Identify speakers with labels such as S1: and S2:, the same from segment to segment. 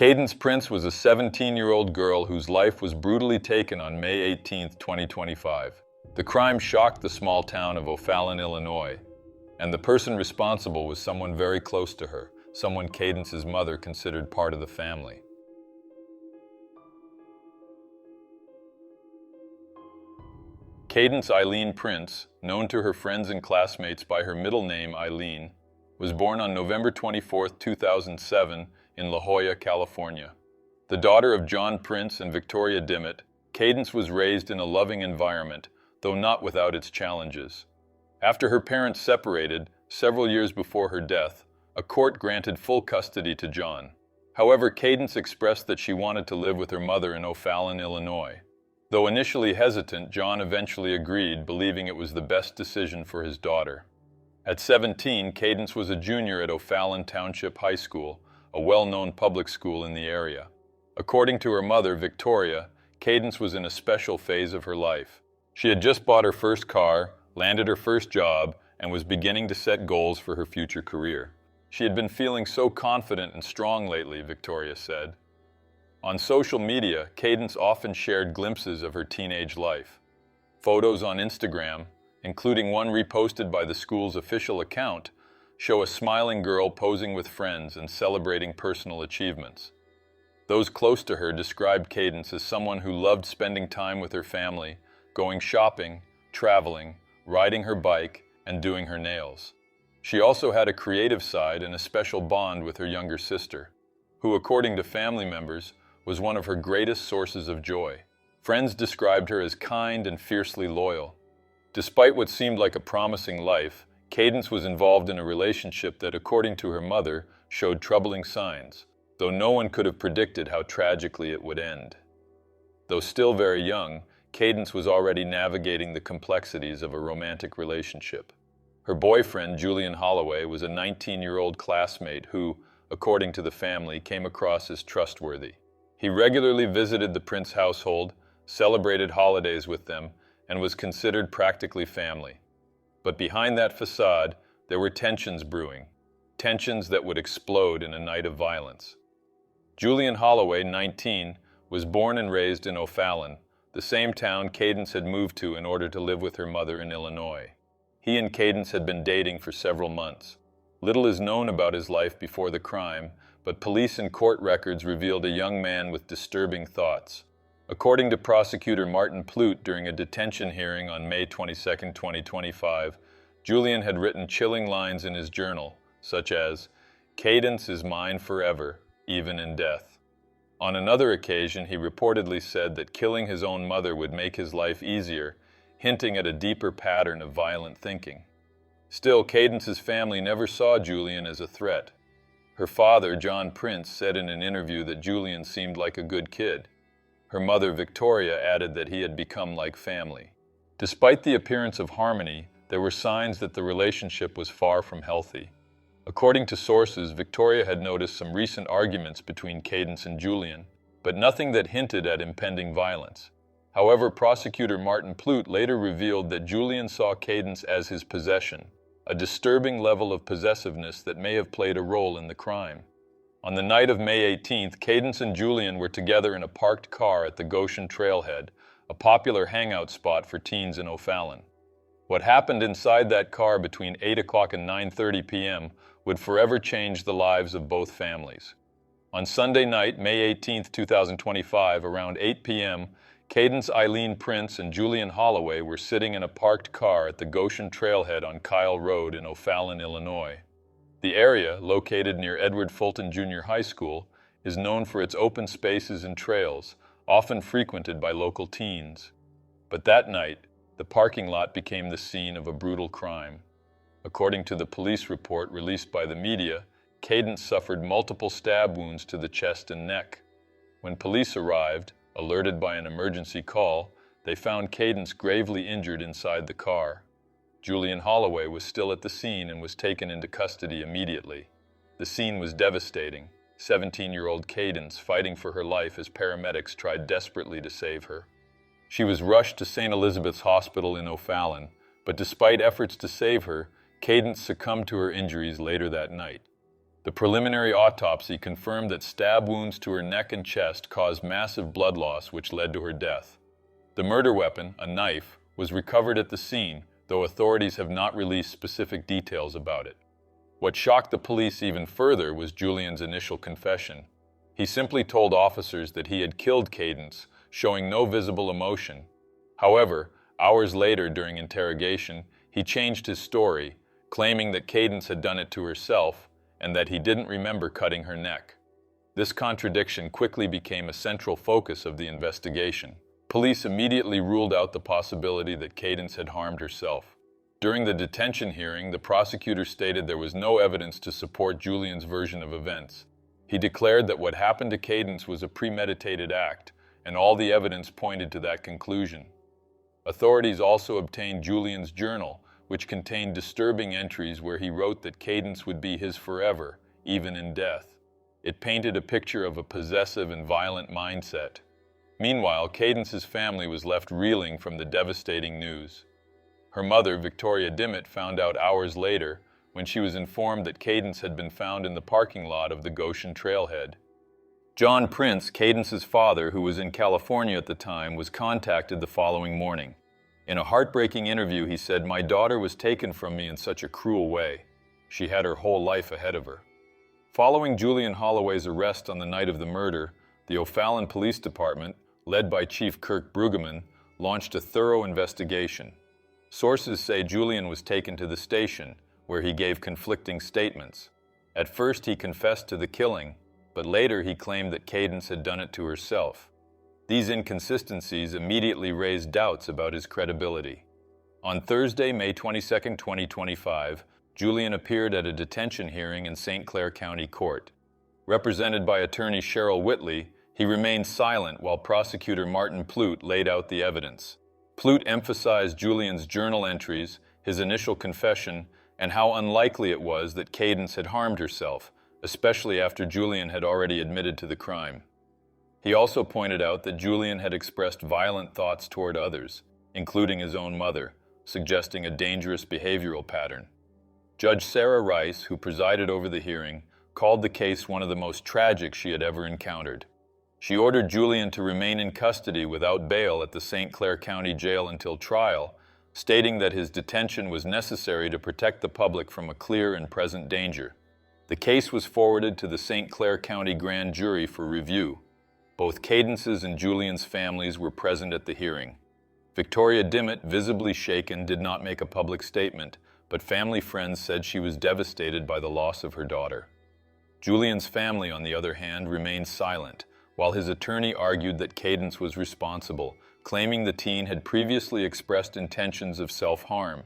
S1: Cadence Prince was a 17-year-old girl whose life was brutally taken on May 18, 2025. The crime shocked the small town of O'Fallon, Illinois, and the person responsible was someone very close to her, someone Cadence's mother considered part of the family. Cadence Eileen Prince, known to her friends and classmates by her middle name Eileen, was born on November 24, 2007 in La Jolla, California. The daughter of John Prince and Victoria Dimmitt, Cadence was raised in a loving environment, though not without its challenges. After her parents separated, several years before her death, a court granted full custody to John. However, Cadence expressed that she wanted to live with her mother in O'Fallon, Illinois. Though initially hesitant, John eventually agreed, believing it was the best decision for his daughter. At 17, Cadence was a junior at O'Fallon Township High School, a well-known public school in the area. According to her mother, Victoria, Cadence was in a special phase of her life. She had just bought her first car, landed her first job, and was beginning to set goals for her future career. She had been feeling so confident and strong lately, Victoria said. On social media, Cadence often shared glimpses of her teenage life. Photos on Instagram, including one reposted by the school's official account, show a smiling girl posing with friends and celebrating personal achievements. Those close to her described Cadence as someone who loved spending time with her family, going shopping, traveling, riding her bike, and doing her nails. She also had a creative side and a special bond with her younger sister, who, according to family members, was one of her greatest sources of joy. Friends described her as kind and fiercely loyal. Despite what seemed like a promising life, Cadence was involved in a relationship that, according to her mother, showed troubling signs, though no one could have predicted how tragically it would end. Though still very young, Cadence was already navigating the complexities of a romantic relationship. Her boyfriend, Julian Holloway, was a 19-year-old classmate who, according to the family, came across as trustworthy. He regularly visited the Prince household, celebrated holidays with them, and was considered practically family. But behind that facade, there were tensions brewing, tensions that would explode in a night of violence. Julian Holloway, 19, was born and raised in O'Fallon, the same town Cadence had moved to in order to live with her mother in Illinois. He and Cadence had been dating for several months. Little is known about his life before the crime, but police and court records revealed a young man with disturbing thoughts. According to prosecutor Martin Plute during a detention hearing on May 22, 2025, Julian had written chilling lines in his journal, such as, "Cadence is mine forever, even in death." On another occasion, he reportedly said that killing his own mother would make his life easier, hinting at a deeper pattern of violent thinking. Still, Cadence's family never saw Julian as a threat. Her father, John Prince, said in an interview that Julian seemed like a good kid. Her mother, Victoria, added that he had become like family. Despite the appearance of harmony, there were signs that the relationship was far from healthy. According to sources, Victoria had noticed some recent arguments between Cadence and Julian, but nothing that hinted at impending violence. However, prosecutor Martin Plute later revealed that Julian saw Cadence as his possession, a disturbing level of possessiveness that may have played a role in the crime. On the night of May 18th, Cadence and Julian were together in a parked car at the Goshen Trailhead, a popular hangout spot for teens in O'Fallon. What happened inside that car between 8 o'clock and 9:30 p.m. would forever change the lives of both families. On Sunday night, May 18th, 2025, around 8 p.m., Cadence Eileen Prince and Julian Holloway were sitting in a parked car at the Goshen Trailhead on Kyle Road in O'Fallon, Illinois. The area, located near Edward Fulton Jr. High School, is known for its open spaces and trails, often frequented by local teens. But that night, the parking lot became the scene of a brutal crime. According to the police report released by the media, Cadence suffered multiple stab wounds to the chest and neck. When police arrived, alerted by an emergency call, they found Cadence gravely injured inside the car. Julian Holloway was still at the scene and was taken into custody immediately. The scene was devastating. 17-year-old Cadence fighting for her life as paramedics tried desperately to save her. She was rushed to St. Elizabeth's Hospital in O'Fallon, but despite efforts to save her, Cadence succumbed to her injuries later that night. The preliminary autopsy confirmed that stab wounds to her neck and chest caused massive blood loss, which led to her death. The murder weapon, a knife, was recovered at the scene, though authorities have not released specific details about it. What shocked the police even further was Julian's initial confession. He simply told officers that he had killed Cadence, showing no visible emotion. However, hours later during interrogation, he changed his story, claiming that Cadence had done it to herself and that he didn't remember cutting her neck. This contradiction quickly became a central focus of the investigation. Police immediately ruled out the possibility that Cadence had harmed herself. During the detention hearing, the prosecutor stated there was no evidence to support Julian's version of events. He declared that what happened to Cadence was a premeditated act, and all the evidence pointed to that conclusion. Authorities also obtained Julian's journal, which contained disturbing entries where he wrote that Cadence would be his forever, even in death. It painted a picture of a possessive and violent mindset. Meanwhile, Cadence's family was left reeling from the devastating news. Her mother, Victoria Dimmitt, found out hours later when she was informed that Cadence had been found in the parking lot of the Goshen trailhead. John Prince, Cadence's father, who was in California at the time, was contacted the following morning. In a heartbreaking interview, he said, "My daughter was taken from me in such a cruel way. She had her whole life ahead of her." Following Julian Holloway's arrest on the night of the murder, the O'Fallon Police Department, led by Chief Kirk Brueggemann, launched a thorough investigation. Sources say Julian was taken to the station, where he gave conflicting statements. At first, he confessed to the killing, but later he claimed that Cadence had done it to herself. These inconsistencies immediately raised doubts about his credibility. On Thursday, May 22, 2025, Julian appeared at a detention hearing in St. Clair County Court. Represented by attorney Cheryl Whitley, he remained silent while prosecutor Martin Plute laid out the evidence. Plute emphasized Julian's journal entries, his initial confession, and how unlikely it was that Cadence had harmed herself, especially after Julian had already admitted to the crime. He also pointed out that Julian had expressed violent thoughts toward others, including his own mother, suggesting a dangerous behavioral pattern. Judge Sarah Rice, who presided over the hearing, called the case one of the most tragic she had ever encountered. She ordered Julian to remain in custody without bail at the St. Clair County Jail until trial, stating that his detention was necessary to protect the public from a clear and present danger. The case was forwarded to the St. Clair County Grand Jury for review. Both Cadence's and Julian's families were present at the hearing. Victoria Dimmitt, visibly shaken, did not make a public statement, but family friends said she was devastated by the loss of her daughter. Julian's family, on the other hand, remained silent, while his attorney argued that Cadence was responsible, claiming the teen had previously expressed intentions of self-harm.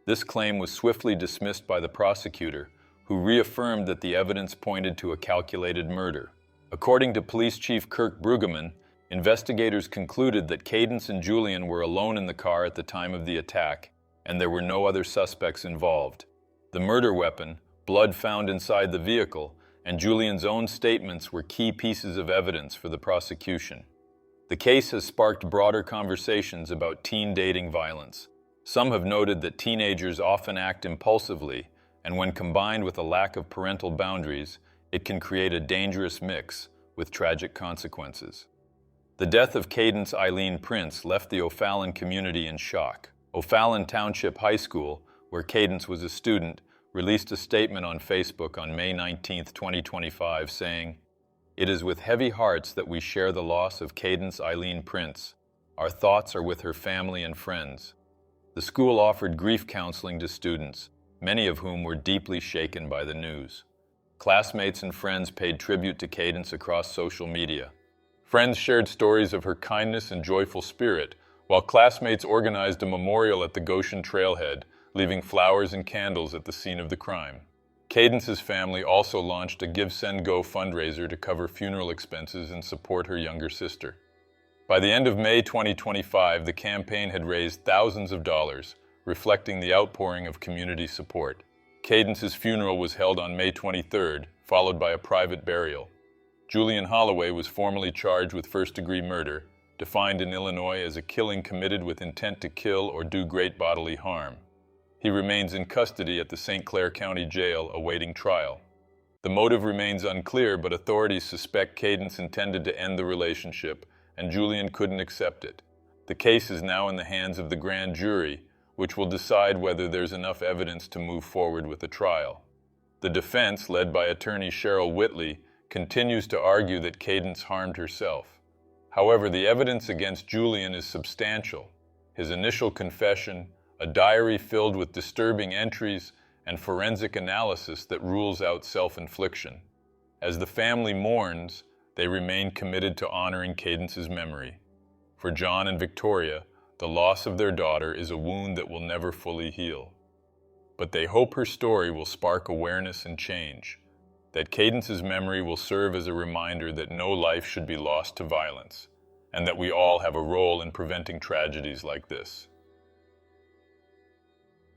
S1: This claim was swiftly dismissed by the prosecutor, who reaffirmed that the evidence pointed to a calculated murder. According to Police Chief Kirk Brueggemann, investigators concluded that Cadence and Julian were alone in the car at the time of the attack, and there were no other suspects involved. The murder weapon, blood found inside the vehicle, and Julian's own statements were key pieces of evidence for the prosecution. The case has sparked broader conversations about teen dating violence. Some have noted that teenagers often act impulsively, and when combined with a lack of parental boundaries, it can create a dangerous mix with tragic consequences. The death of Cadence Eileen Prince left the O'Fallon community in shock. O'Fallon Township High School, where Cadence was a student, released a statement on Facebook on May 19, 2025, saying, "It is with heavy hearts that we share the loss of Cadence Eileen Prince. Our thoughts are with her family and friends." The school offered grief counseling to students, many of whom were deeply shaken by the news. Classmates and friends paid tribute to Cadence across social media. Friends shared stories of her kindness and joyful spirit, while classmates organized a memorial at the Goshen trailhead, leaving flowers and candles at the scene of the crime. Cadence's family also launched a Give Send Go fundraiser to cover funeral expenses and support her younger sister. By the end of May 2025, the campaign had raised thousands of dollars, reflecting the outpouring of community support. Cadence's funeral was held on May 23rd, followed by a private burial. Julian Holloway was formally charged with first-degree murder, defined in Illinois as a killing committed with intent to kill or do great bodily harm. He remains in custody at the St. Clair County Jail awaiting trial. The The motive remains unclear, but authorities suspect Cadence intended to end the relationship, and Julian couldn't accept it. The case is now in the hands of the grand jury, which will decide whether there's enough evidence to move forward with the trial. The defense, led by attorney Cheryl Whitley, continues to argue that Cadence harmed herself. However, the evidence against Julian is substantial. His initial confession, a diary filled with disturbing entries, and forensic analysis that rules out self-infliction. As the family mourns, they remain committed to honoring Cadence's memory. For John and Victoria, the loss of their daughter is a wound that will never fully heal. But they hope her story will spark awareness and change, that Cadence's memory will serve as a reminder that no life should be lost to violence, and that we all have a role in preventing tragedies like this.